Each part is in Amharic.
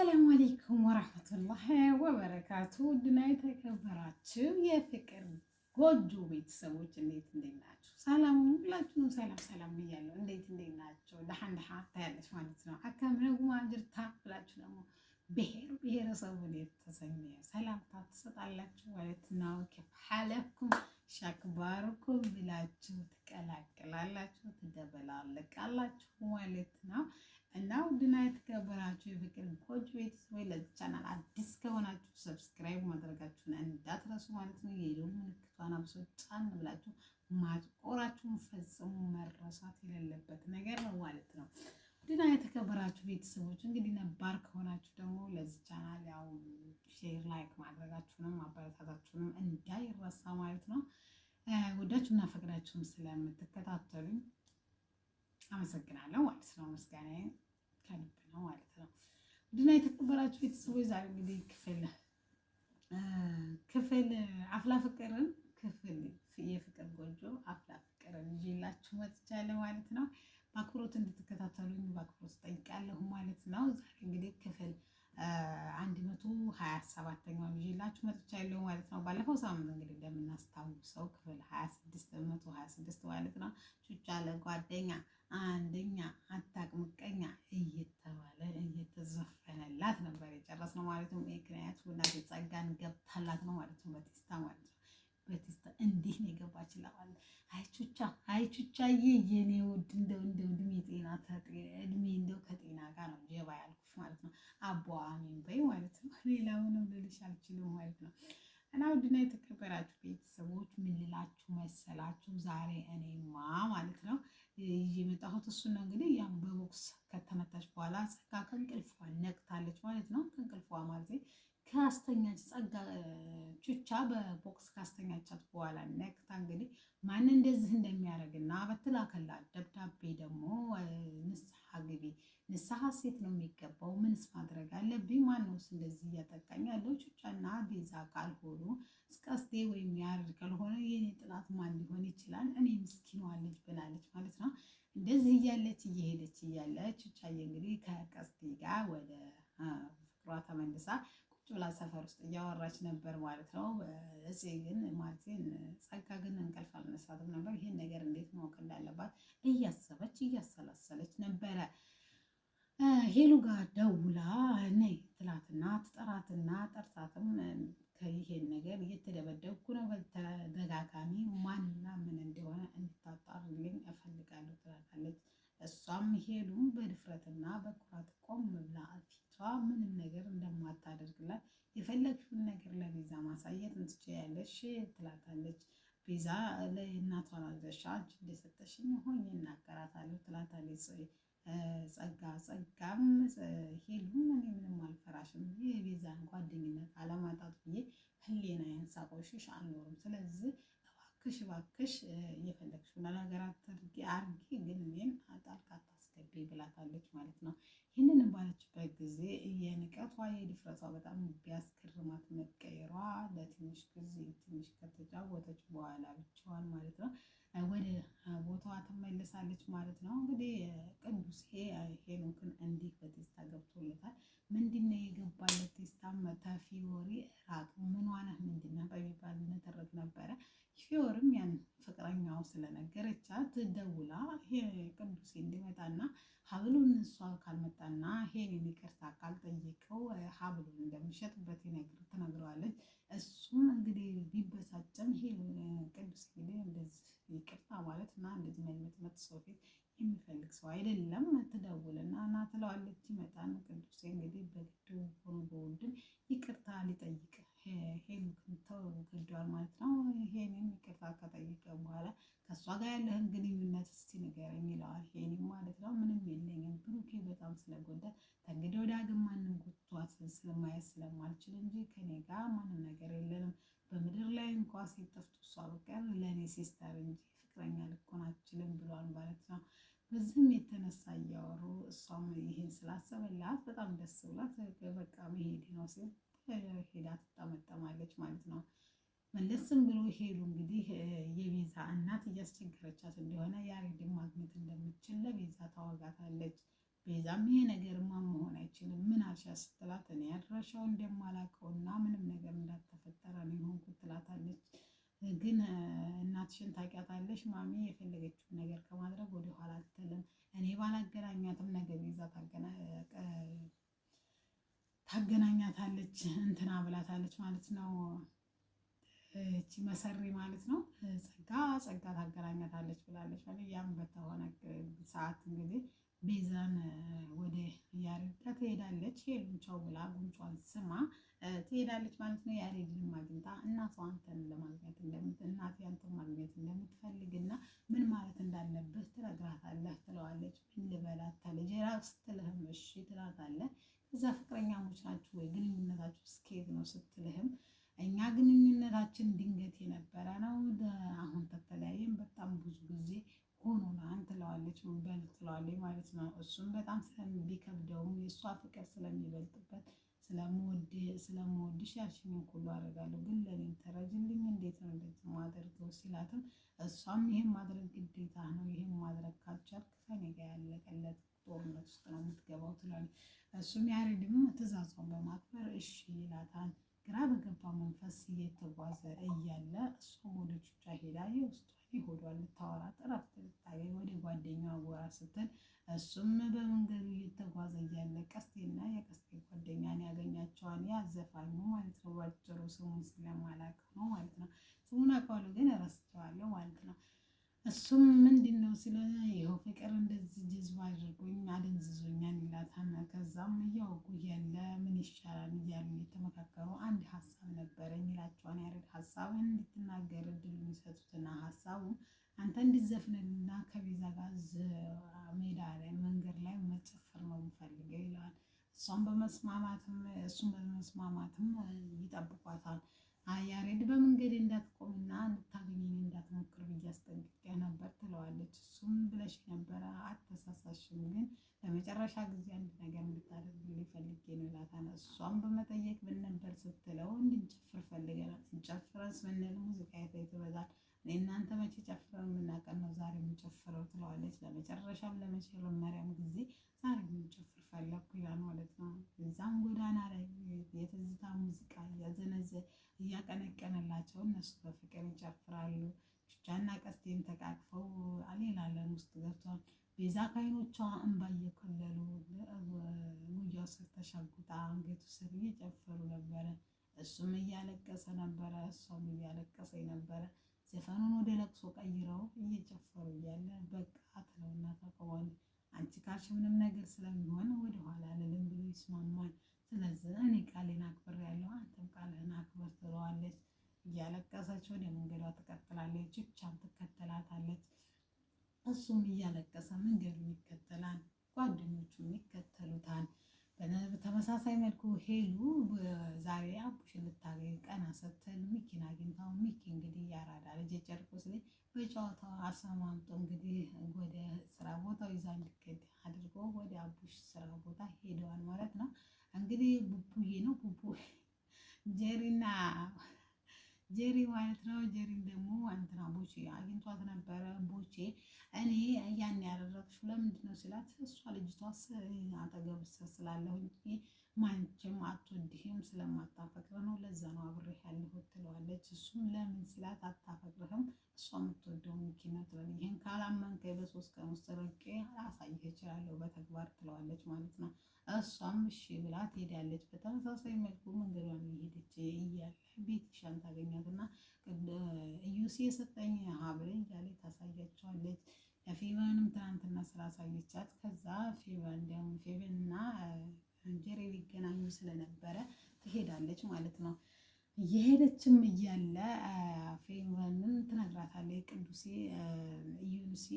አሰላሙ አለይኩም ወራህመቱላሂ ወበረካቱ። ውድና የተከበራችሁ የፍቅር ጎጆ ቤተሰቦች እንዴት ናችሁ? ሰላም ሁላችሁም ሰላም ብያለሁ። እንዴት ናቸው? ደሃን ታያለች ማለት ነው። አካምነጉማ ጅርታ ብላችሁ ደግሞ ብሔረሰቡን የተሰኘ ሰላምታ ትሰጣላችሁ ማለት ነው። ከሐለኩም ሻክባሩኩም ብላችሁ ትቀላቅላላችሁ፣ ትደበላለቃላችሁ ማለት ነው። እና ውድና የተከበራችሁ የፍቅር ጎጆ ቤተሰቦች ለዚህ ቻናል አዲስ ከሆናችሁ ሰብስክራይብ ማድረጋችሁን እንዳትረሱ ማለት ነው። የደወል ምልክቷን አብሶ ጫን ብላችሁ ማጥቆራችሁን ፈጽሞ መረሳት የሌለበት ነገር ነው ማለት ነው። ውድና የተከበራችሁ ቤተሰቦች እንግዲህ ነባር ከሆናችሁ ደግሞ ለዚህ ቻናል ያው ሼር፣ ላይክ ማድረጋችሁንም ማበረታታችሁንም እንዳይረሳ ማለት ነው። ወዳችሁና ፈቅዳችሁም ስለምትከታተሉኝ አመሰግናለሁ ማለት ነው። ምስጋናዬ ከልብ ነው ማለት ነው። ውድና የተከበራችሁ ቤተሰቦች ዛሬ እንግዲህ ክፍል አፍላ ፍቅርን የፍቅር ጎጆ አፍላ ፍቅርን ይዤላችሁ መጥቻለሁ ማለት ነው። በአክብሮት እንድትከታተሉኝ በአክብሮት ጠይቃለሁ ማለት ነው። ዛሬ እንግዲህ ክፍል 127ኛው ይዤላችሁ መጥቻለሁ ማለት ነው። ባለፈው ሳምንት እንግዲህ እንደምናስታውሰው ክፍል 126 ማለት ነው ቹቻ ለጓደኛ አንደኛ አታቅ ምቀኛ እየተባለ እየተዘፈነላት ነበር የጨረስነው ማለት ነው። ምክንያቱ እናቴ ጸጋን ገብታላት ነው ማለት ነው። በቴስታ ማለት ነው። በቴስታ እንዲህ ነው የገባችላት ማለት አይቹቻዬ የኔ ውድ እንደው እድሜ እድሜ እንደው ከጤና ጋር ነው ጀባ ያልኩሽ ማለት ነው። አቦ አሚን በይ ማለት ነው። ሌላውንም ልልሽ አልችልም ማለት ነው። እና ውድና የተከበራችሁ ቤተሰቦች ምን ልላችሁ መሰላችሁ? ዛሬ እኔማ ማለት ነው ይዤ የመጣሁት እሱን ነው። እንግዲህ ያም በቦክስ ከተመታች በኋላ ጸጋ ከእንቅልፏ ነቅታለች ማለት ነው። ከእንቅልፏ ማለት ካስተኛች ጸጋ ቹቻ በቦክስ ካስተኛቻት በኋላ ነቅታ እንግዲህ ማን እንደዚህ እንደሚያደርግና በትላከላት ደብዳቤ ደግሞ ንስሐ ግቢ፣ ንስሐ ሴት ነው የሚገባው፣ ምንስ ማድረግ አለብኝ? ማነውስ እንደዚህ እያጠቃኝ ያለው? ቹቻና ቤዛ ካልሆኑ እስቀስቴ ወይም ያርድ ካልሆነ የኔ ጥላት ማን ሊሆን ይችላል? እኔ ምስኪኗ ልጅ ብላለች ማለት ነው። እንደዚህ እያለች እየሄደች እያለች ቹቻዬ እንግዲህ ከቀስቴ ጋር ወደ ፍቅሯ ተመልሳ ብላ ሰፈር ውስጥ እያወራች ነበር ማለት ነው። እጽ ግን ማለት ጸጋ ግን እንቅልፍ አልነሳትም ነበር። ይሄን ነገር እንዴት ማወቅ እንዳለባት እያሰበች እያሰላሰለች ነበረ። ሄሉ ጋር ደውላ ነይ ትላትና ትጠራትና ጠርታትም ከይሄን ነገር እየተደበደብኩ ነው፣ በተደጋጋሚ ማንና ምን እንደሆነ እንድታጣርልኝ እፈልጋለሁ ትላታለች። እሷም ሄሉም በድፍረትና በኩራት ቆም ብላ ፊቷ ምንም ነገር እንደማታደርግላት የፈለግሽውን ነገር ለቤዛ ማሳየት ትችያለሽ ትላታለች። ቤዛ ለእናቷን አድረሻ አንቺ እንደሰጠሽኝ ሆኜ እናገራታለሁ ትላታለች። ጸጋም ሄሉም እኔ ምንም አልፈራሽም፣ የቤዛን ጓደኝነት አለማጣት ብዬ ህሌናዬን ሳቆሽሽ አልኖርም። ስለዚህ እባክሽ የፈለግሽውን ነገር አድርጊ፣ ግን እኔን ጣልቃ አታስገቢ ብላታለች ማለት ነው። ይህንን ባለችበት ጊዜ የንቀቷ የድፍረቷ በጣም ቢያስገርማት መቀየሯ ለትንሽ ጊዜ ትንሽ ከተጫወተች በኋላ ብቻዋን ማለት ነው ወደ ቦታዋ ትመለሳለች ማለት ነው። እንግዲህ ቅዱስ ሄኖክን እንዲህ በቴስታ ገብቶለታል። ምንድነው የገባለት ቴስታ? ፊዮሪ ራቅ ምንዋነህ ምንድነው በሚባል መተረክ ነበረ። ፊዮርም ያን ፍቅረኛው ስለነገረቻት ደውላ ቅዱሴ እንዲመጣና ሀብሉን እሷ ካልመጣና ሄኔን ይቅርታ ካልጠየቀው ሀብሉን እንደሚሸጥበት ትነግረዋለች። እሱም እንግዲህ ቢበሳጨም ቅዱስ እንግዲህ እንደዚህ ይቅርታ ማለት እና እንደዚህ መልመጥመጥ ሰው ፊት የሚፈልግ ሰው አይደለም። ትደውልና እና ትለዋለች። ይመጣን ቅዱሴ እንግዲህ በግድ ሆኖ በወንድም ይቅርታ ሊጠይቅ ሄኖክን ተገዷል ማለት ነው። ሄኔም ይቅርታ ከጠየቀ በኋላ ከእሷ ጋር ያለህን ግንኙነት እስቲ ንገረኝ ይለዋል። ሄኔም ማለት ነው ምንም የለኝም፣ ብሩኬ በጣም ስለጎዳ ተንግዲህ ወደ ዳግም ማንም ጉቷት ስለማየት ስለማልችል እንጂ ከኔ ጋር ማንም ነገር የለንም። በምድር ላይ እንኳ ሲጠፍቱ እሷ በቀር ለእኔ ሲስተር እንጂ ፍቅረኛ ልኮን አትችልም ብሏል ማለት ነው። በዚህም የተነሳ እያወሩ እሷም ይሄን ስላሰበላት በጣም ደስ ብላት በቃ መሄድ ነው ሲል ሄዳ ትጠመጠማለች ማለት ነው። መለስም ብሎ ሄሉ እንግዲህ የቤዛ እናት እያስቸገረቻት እንደሆነ ያሬድን ማግኘት እንደምትችል ለቤዛ ታወጋታለች። ቤዛም ይሄ ነገርማ መሆን አይችልም ምን አልሻ ስትላት እኔ አድራሻው እንደማላውቀውና ምንም ነገር እንዳልተፈጠረ ነው የሆንኩት ትላታለች። ግን እናትሽን ታውቂያታለሽ ማሚ የፈለገችውን ነገር ከማድረግ ወደ ኋላ አትልም። እኔ ባላገናኛትም ነገር ቤዛ ታገናኛታለች እንትና ብላታለች ማለት ነው። እቺ መሰሪ ማለት ነው ጸጋ ታገናኛታለች ብላለች ማለት ያም በተሆነ ሰዓት እንግዲህ ቤዛን ወደ ያሬድ ጋር ትሄዳለች። ሄሉን ቻው ብላ ጉንጯን ስማ ትሄዳለች ማለት ነው። ያሬድንም አግኝታ እናቷ አንተን ለማግኘት እናቴ አንተን ማግኘት እንደምትፈልግና ምን ማለት እንዳለብህ ትነግራታለህ ትለዋለች። ምን ልበላት ተልጄራ ስትልህም እሺ ትላታለህ። ከዛ ፍቅረኛሞች ናችሁ ወይ ግንኙነታችሁ ስኬት ነው ስትልህም እኛ ግንኙነታችን ድንገት የነበረ ነው አሁን ተተለያየን በጣም ብዙ ጊዜ ሆኖናል ትለዋለች። በል ትለዋለች ማለት ነው። እሱም በጣም ስለሚከብደውም የእሷ ፍቅር ስለሚበልጥበት ስለምወድሽ ያልሽኝን ሁሉ አደርጋለሁ ግን ለእኔም ተረጅልኝ እንዴት ነው እንደዚህ ማደርገው ሲላትም እሷም ይሄን ማድረግ ግዴታ ነው ይሄን ማድረግ ካልቻልክ ከእኔ ጋር ያለቀለት ጦርነት ውስጥ ነው የምትገባው ትላለች። እሱም ያሬድም ትእዛዟን በማክበር እሺ ይላታል። ግራ በገባ መንፈስ እየተጓዘ እያለ እሷም ወደ ቹቻ ሄዳ የውስጧን ሆዷን ልታወራት እረፍት ልታገኝ ወደ ጓደኛዋ ጎራ ስትል እሱም በመንገዱ እየተጓዘ እያለ ቀስቴና የቀስቴ ጓደኛን ያገኛቸዋን ያዘፋኙ ማለት ነው። ባጭሩ ስሙን ስለማላውቀው ነው ማለት ነው። ስሙን አውቀዋለሁ ግን እረስቸዋለሁ ማለት ነው። እሱም ምንድን ነው ስለ ይኸው ፍቅር እንደዚህ ጅዝባ አድርጎኝ አደንዝዞኛል ይላታል። ከዛም እያወጉ እያለ ምን ይሻላል እያሉ የተመካከሩ አንድ ሀሳብ ነበረኝ ይላቸዋል። ያሬድ ሀሳብን እንድትናገር እድል የሚሰጡትና ሀሳቡ አንተ እንዲዘፍንልና ከቤዛ ጋር ሜዳ ላይ መንገድ ላይ መጨፈር ነው የምፈልገው ይለዋል። እሱም በመስማማትም ይጠብቋታል። ያሬድ በመንገድ እንዳትቆምና እንድታገኘኝ እንዳትሞክር ብዬ አስጠንቅቄ ነበር ትለዋለች። እሱም ብለሽ ነበረ አልተሳሳሽም፣ ግን ለመጨረሻ ጊዜ አንድ ነገር እንድታደርግልኝ ፈልጌ ነው ይላታል። እሷም በመጠየቅ ምን ነበር ስትለው እንድንጨፍር ፈልገናል፣ እንጨፍረን ስንል ሙዚቃ ይበዛል፣ እኔ እናንተ መቼ ጨፍረን የምናውቀን ነው ዛሬ የምንጨፍረው ትለዋለች። ለመጨረሻም ለመጀመሪያም ጊዜ ዛሬ የምንጨፍር ፈለግኩ ይላል ማለት ነው። እዛም ጎዳና ላይ የትዝታ ሙዚቃ እያቀነቀነላቸው እነሱ በፍቅር ይጨፍራሉ። ቹቻና ቀስቴን ተቃቅፈው ሌላ ዓለም ውስጥ ገብተዋል። ቤዛ ከዓይኖቿ እንባ እየኮለሉ ጉያው ስር ተሸጉጣ አንገቱ ስር እየጨፈሩ ነበረ። እሱም እያለቀሰ ነበረ፣ እሷም እያለቀሰ ነበረ። ዘፈኑን ወደ ለቅሶ ቀይረው እየጨፈሩ እያለ በቃ ትለውና ታቆማለች። አንቺ ካልሽ ምንም ነገር ስለሚሆን ወደኋላ አልልም ብሎ ይስማማል። ስለዚህ እኔ ቃሌን አክብሬያለሁ አንተም ቃልህን አክብር ትለዋለች። እያለቀሰች ወደ መንገዷ ትቀጥላለች። ቹቻም ትከተላታለች። እሱም እያለቀሰ መንገዱን ይከተላል። ጓደኞቹም ይከተሉታል። በተመሳሳይ መልኩ ሄሉ ዛሬ አቡሽን ልታገኝ ቀና ስትል ሚኪን አግኝታው ሚኪ እንግዲህ ያራዳ ልጅ የጨርቆስ ልጅ በጨዋታው አሰማምጦ እንግዲህ ወደ ስራ ቦታው ይዛ እንዲከድ አድርጎ ወደ አቡሽ ስራ ቦታ ሄደዋል ማለት ነው። እንግዲህ ቡቡዬ ነው ጄሪ ማለት ነው። ጄሪን ደግሞ እንትና ቦቼ አግኝቷት ነበረ። ቦቼ እኔ ያን ያደረግሽው ለምንድን ነው ሲላት እሷ ልጅቷ አጠገብ ስላለሁኝ ማንችም አትወድህም ስለማታፈቅር ነው ለዛ ነው አብሬህ ያለሁት ትለዋለች። እሱም ለምን ሲላት አታፈቅርህም እሷ የምትወደው ሚኪ ነው ትላለች። ይህን ካላመንከኝ በ3 ቀን ውስጥ ርቄ ላሳይህ እችላለሁ በተግባር ትለዋለች ማለት ነው። እሷም እሺ ብላ ትሄዳለች። በተመሳሳይ መልኩ መንገዷን እየሄደች እያለ ቤትሻን ታገኛትና እዩሲ የሰጠኝ ሀብል እያለች ታሳያቸዋለች። ፌቨንም ትናንትና ስላሳየቻት ከዛ ፌቨንና ጄሪ ሊገናኙ ስለነበረ ትሄዳለች ማለት ነው። እየሄደችም እያለ ፌቨንን ትነግራታለች። ቅዱሴ እዩሲ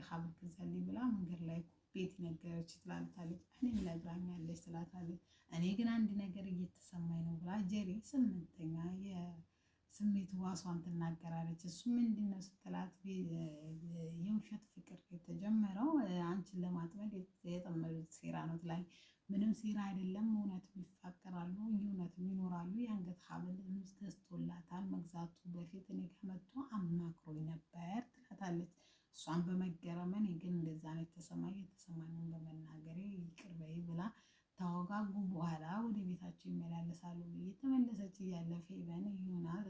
ሀብል ገዛልኝ ብላ መንገድ ላይ ቤት ነገረች ትላታለች። እኔም ነግራኛለች ትላታለች። እኔ ግን አንድ ነገር እየተሰማኝ ነው ብላ ጄሪ 8ኛ የስሜት ዋሷን ትናገራለች። እሱ ምንድን ነው ስትላት የውሸት ፍቅር የተጀመረው አንቺን ለማጥመድ የጠመዱት ሴራ ነው ትላለች። ምንም ሴራ አይደለም፣ እውነትም ይፋቀራሉ፣ እውነትም ይኖራሉ። የአንገት ሀብል ገዝቶላታል። መግዛቱ በፊት እኔ ጋር መጥቶ አማክሮኝ ነበር ትላታለች። እሷን በመገረመን ግን እንደዛ ነው የተሰማኝን በመናገሬ ይቅር በይ ብላ ታወጋጉ በኋላ ወደ ቤታቸው ይመላለሳሉ። እየተመለሰች እያለ ፌቨን ይሆናል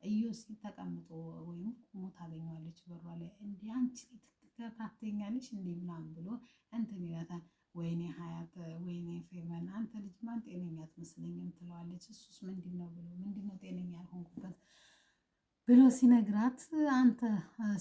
እዮሲ ተቀምጦ ወይም ቁሞ ታገኘዋለች በሯ ላይ። እንደ አንቺ ትከታተኛለች እንዴ ምናምን ብሎ እንትን ይላታል። ወይኔ ሀያት፣ ወይኔ ፌቨን፣ አንተ ልጅ ማን ጤነኛ አትመስለኝም ትለዋለች። እሱስ ምንድን ነው ብሎ ምንድን ነው ጤነኛ ያልሆንኩበት ብሎ ሲነግራት አንተ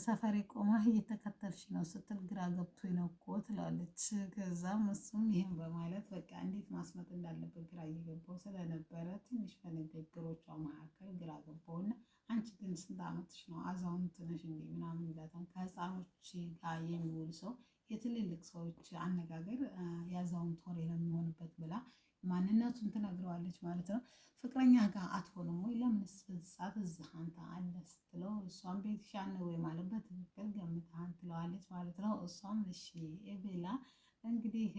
ሰፈሬ ቆመህ እየተከተልሽ ነው ስትል ግራ ገብቶኝ ነው እኮ ትላለች። ከዛም እሱም ይህን በማለት በቃ እንዴት ማስመጥ እንዳለበት ግራ እየገባው ስለነበረ ትንሽ በንግግሮቿ መካከል ግራ ገባውና አንቺ ግን ስንት ዓመትሽ ነው አዛውንት ነሽ እንዴ ምናምን ይላታል። ከህፃኖች ጋር የሚውል ሰው የትልልቅ ሰዎች አነጋገር የአዛውንት ወሬ ነው የሚሆንበት ብላ ማንነቱን ትነግረዋለች ማለት ነው። ፍቅረኛ ጋር አትሆንም ወይ ለምንስ በዚህ ሰዓት እዚህ አንተ አለ ስትለው እሷም ቤትሽ ነው ወይ ማለት በትክክል ገምተሃል ትለዋለች ማለት ነው። እሷም እሺ ብላ እንግዲህ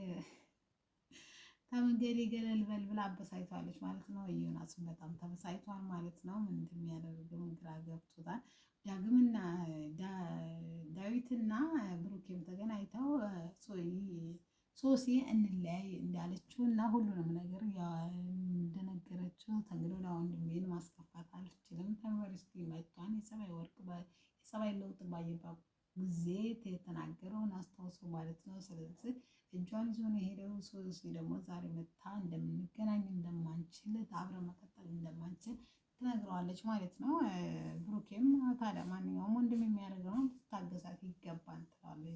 ከመንገዴ ገለል በል ብላ አበሳይቷለች ማለት ነው። ዮናስም በጣም ተበሳይቷል ማለት ነው። ምን እንደሚያደርገው ግራ ገብቶታል። ዳግምና ዳዊትና ብሩኬም ተገናኝተው ሶሲ እንለያይ እንዳለችው እና ሁሉንም ነገር እንደነገረችው ተንግዶ ወንድሜን ማስከፋት አልችልም፣ ከዩኒቨርሲቲ መጥቷን የጸባይ ለውጥ ባየባት ጊዜ የተናገረውን አስታውሶ ማለት ነው። ስለዚህ እጇን ይዞ ነው የሄደው። ሶሲ ደግሞ ዛሬ መታ እንደምንገናኝ እንደማንችል አብረን መቀጠል እንደማንችል ትነግረዋለች ማለት ነው። ብሩኬም ታዲያ ማንኛውም ወንድም የሚያደርገው ታገሳት ይገባል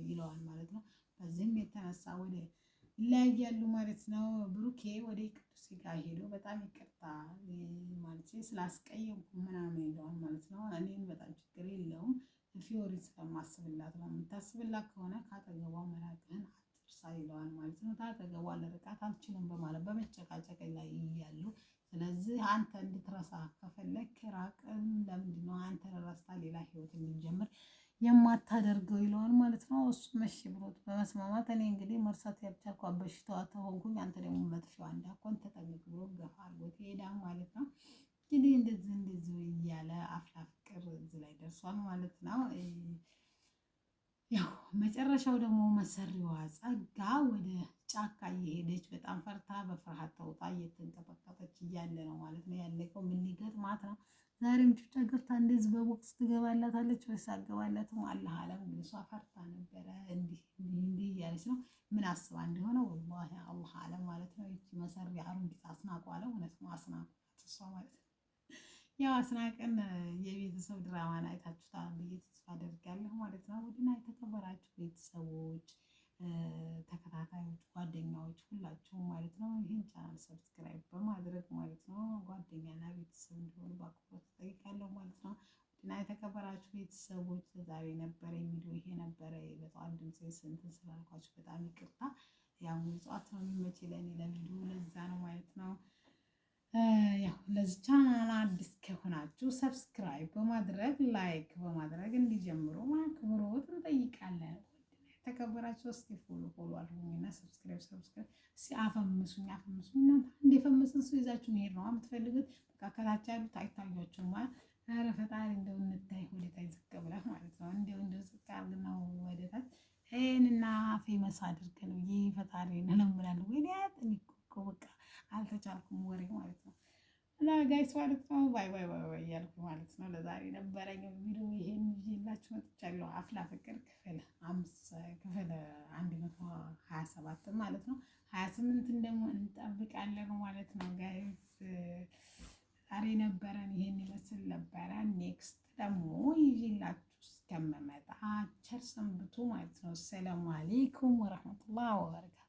ይለዋል ማለት ነው። በዚህም የተነሳ ወደ ይለያያሉ ማለት ነው። ብሩኬ ወደ ቅዱስ ጋር ሄዶ በጣም ይቅርታ ማለት ስላስቀየምኩ ምናምን ይለዋል ማለት ነው። እኔን በጣም ችግር የለውም ፊዮሪ ስለማስብላት ነው፣ የምታስብላት ከሆነ ካጠገቧ መራቅህን አትርሳ ይለዋል ማለት ነው። ካጠገቧ ልርቃት አልችልም በማለት በመጨቃጨቅ ላይ እያሉ ስለዚህ አንተ እንድትረሳ ከፈለክ ራቅን፣ ለምንድነው አንተ ረስታ ሌላ ህይወት እንዲጀምር የማታደርገው ይለዋል ማለት ነው። እሱ መሽ ብሎት በመስማማት እኔ እንግዲህ መርሳት ያልቻልኩ በሽታዋ ተሆንኩኝ፣ አንተ ደግሞ መጥፊያዋ እንዳኮን ተጠንቀቅ ብሎ ገፋ አድርጎት ይሄዳል ማለት ነው። እንግዲህ እንደዚህ እያለ አፍላ ፍቅር እዚህ ላይ ደርሷል ማለት ነው። ያው መጨረሻው ደግሞ መሰሪዋ ጸጋ ወደ ጫካ እየሄደች በጣም ፈርታ በፍርሃት ተውጣ እየተንቀጠቀጠች እያለ ነው ማለት ነው ያለቀው። ምን ሊገጥማት ነው? ዛሬም ጩጫ ገብታ እንደዚህ በቦክስ ትገባላታለች ወይስ አገባላትም? አላህ አለም። እሷ ፈርታ ነበረ እንዲህ እያለች ነው። ምን አስባ እንደሆነ ወላሂ አላህ አለም ማለት ነው። ይቺ መሰሪ አሮጊት አስናቁ አለ። እውነት ነው አስናቁ እሷ ማለት ነው። ያው አስናቅን የቤተሰብ ድራማን አይታችሁታል ብዬ ተስፋ አደርጋለሁ ማለት ነው። ውድና የተከበራችሁ ቤተሰቦች፣ ተከታታዮች፣ ጓደኛዎች ሁላችሁም ማለት ነው ይህን ቻናል ሰብስክራይብ በማድረግ ማለት ነው ጓደኛና ቤተሰብ እንዲሆኑ በአክብሮት እጠይቃለሁ ማለት ነው። ውድና የተከበራችሁ ቤተሰቦች ዛሬ ነበረ ቪዲዮ ይሄ ነበረ። በጠዋት ድምጽ ስንትን ስላልኳችሁ በጣም ይቅርታ። ያው ጠዋት ነው የሚመች ለኔ ለቪዲዮ ለዛ ነው ማለት ነው። ያው ለዚህ ቻናል አዲስ ከሆናችሁ ሰብስክራይብ በማድረግ ላይክ በማድረግ እንዲጀምሩ ማክብሮት እንጠይቃለን። ተከበራችሁ እስቲ ፎሎ አድርጉኝና ሰብስክራይብ እስቲ አፈምሱኝ እናንተ እንደ ፈመስን ሰው ይዛችሁ መሄድ ነው የምትፈልጉት። በቃ ከታች ያሉት አይታያችሁም ማለት ኧረ ፈጣሪ እንደው እንታይ ወደታች ዝቅ ብለህ ማለት ነው እንደው ዝቅ አድርገው ወደታች ይሄንና ፌመስ አድርገን ነው ፈጣሪ እንለምናለን። ወይ እኮ በቃ አልተቻልኩም ወሬ ማለት ነው። እና ጋይስ ማለት ነው ባይ እያልኩ ማለት ነው። ለዛሬ ነበረኝ ቪዲዮ ይሄን ይዤላችሁ መጥቻለሁ። አፍላ ፍቅር ክፍል 127 ማለት ነው። 28 ደግሞ እንጠብቃለን ማለት ነው ጋይስ። ዛሬ ነበረን ይሄን ይመስል ነበረ። ኔክስት ደግሞ ይዤላችሁ እስከምመጣ ቸር ሰንብቱ ማለት ነው። ሰላም አለይኩም ወራህመቱላሂ ወበረካቱ።